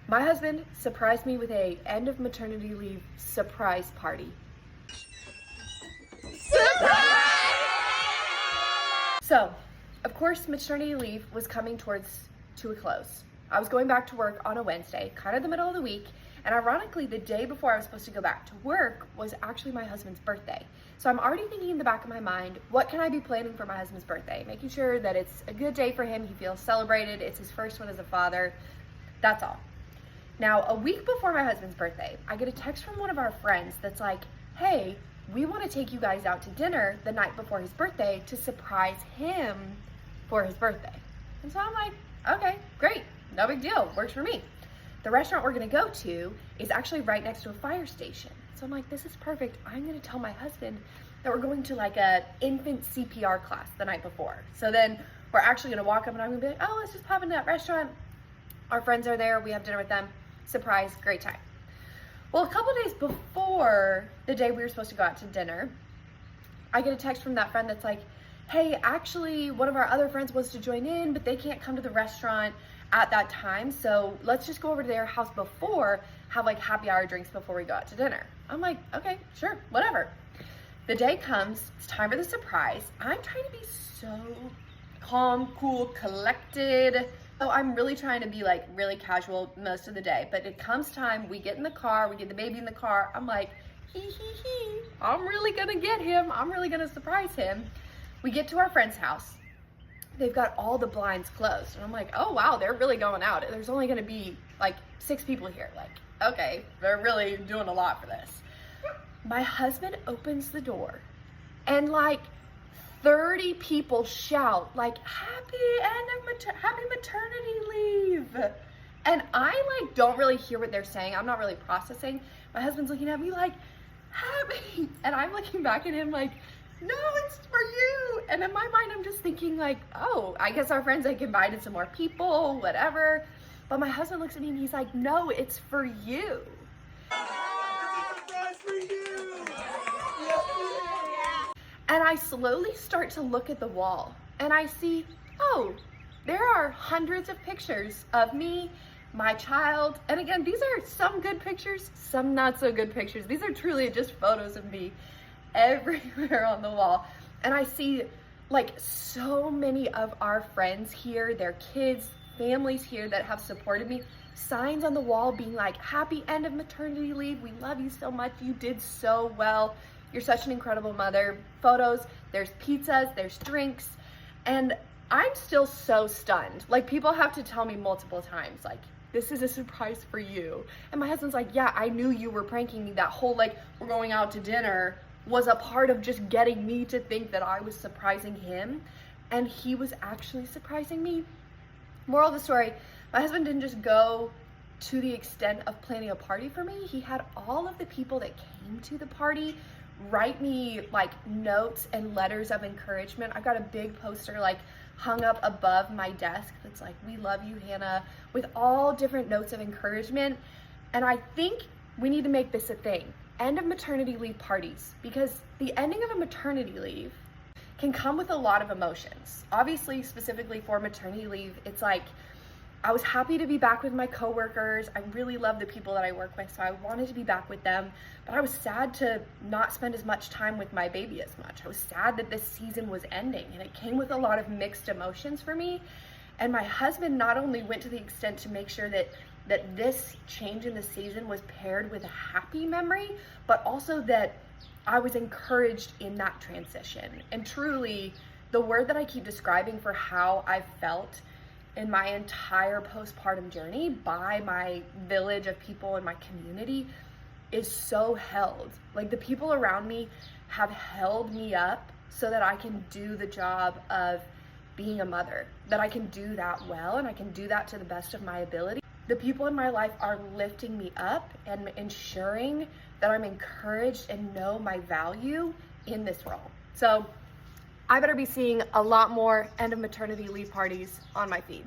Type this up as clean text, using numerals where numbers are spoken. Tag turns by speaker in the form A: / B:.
A: My husband surprised me with a end of maternity leave surprise party. Surprise! So, of course, maternity leave was coming to a close. I was going back to work on a Wednesday, kind of the middle of the week, and ironically, the day before I was supposed to go back to work was actually my husband's birthday. So I'm already thinking in the back of my mind, what can I be planning for my husband's birthday? Making sure that it's a good day for him, he feels celebrated, it's his first one as a father, that's all. Now, a week before my husband's birthday, I get a text from one of our friends that's like, hey, we want to take you guys out to dinner the night before his birthday to surprise him for his birthday. And so I'm like, okay, great, no big deal, works for me. The restaurant we're gonna go to is actually right next to a fire station. So I'm like, this is perfect. I'm gonna tell my husband that we're going to like a infant CPR class the night before. So then we're actually gonna walk up and I'm gonna be like, oh, let's just pop into that restaurant. Our friends are there, we have dinner with them. Surprise, great time. Well, a couple days before the day we were supposed to go out to dinner, I get a text from that friend that's like, hey, actually one of our other friends wants to join in, but they can't come to the restaurant at that time, so let's just go over to their house before, have like happy hour drinks before we go out to dinner. I'm like, okay, sure, whatever. The day comes, it's time for the surprise. I'm trying to be so calm, cool, collected. So I'm really trying to be like really casual most of the day, but it comes time, we get in the car, we get the baby in the car, I'm like, I'm really gonna get him, I'm really gonna surprise him. We get to our friend's house. They've got all the blinds closed. And I'm like, oh wow, they're really going out. There's only gonna be like 6 people here. Like, okay, they're really doing a lot for this. My husband opens the door and like 30 people shout like, happy maternity leave. And I like don't really hear what they're saying. I'm not really processing. My husband's looking at me like, happy. And I'm looking back at him like, no, it's for you. And in my mind, I'm just thinking like, oh, I guess our friends like invited some more people, whatever. But my husband looks at me and he's like, no, it's for you. It's for you. And I slowly start to look at the wall and I see, oh, there are hundreds of pictures of me, my child. And again, these are some good pictures, some not so good pictures. These are truly just photos of me everywhere on the wall. And I see like so many of our friends here, their kids, families here that have supported me, signs on the wall being like, happy end of maternity leave, we love you so much, you did so well, you're such an incredible mother. Photos, there's pizzas, there's drinks, and I'm still so stunned. Like, people have to tell me multiple times like, this is a surprise for you. And my husband's like, yeah, I knew you were pranking me. That whole like, we're going out to dinner was a part of just getting me to think that I was surprising him, and he was actually surprising me. Moral of the story, my husband didn't just go to the extent of planning a party for me. He had all of the people that came to the party write me like notes and letters of encouragement. I've got a big poster like hung up above my desk that's like, we love you, Hannah, with all different notes of encouragement. And I think we need to make this a thing. End of maternity leave parties, because the ending of a maternity leave can come with a lot of emotions. Obviously, specifically for maternity leave, it's like, I was happy to be back with my coworkers. I really love the people that I work with, so I wanted to be back with them, but I was sad to not spend as much time with my baby as much. I was sad that this season was ending, and it came with a lot of mixed emotions for me. And my husband not only went to the extent to make sure that this change in the season was paired with a happy memory, but also that I was encouraged in that transition. And truly, the word that I keep describing for how I felt in my entire postpartum journey by my village of people in my community is so held. Like, the people around me have held me up so that I can do the job of being a mother, that I can do that well, and I can do that to the best of my ability. The people in my life are lifting me up and ensuring that I'm encouraged and know my value in this role. So I better be seeing a lot more end of maternity leave parties on my feed.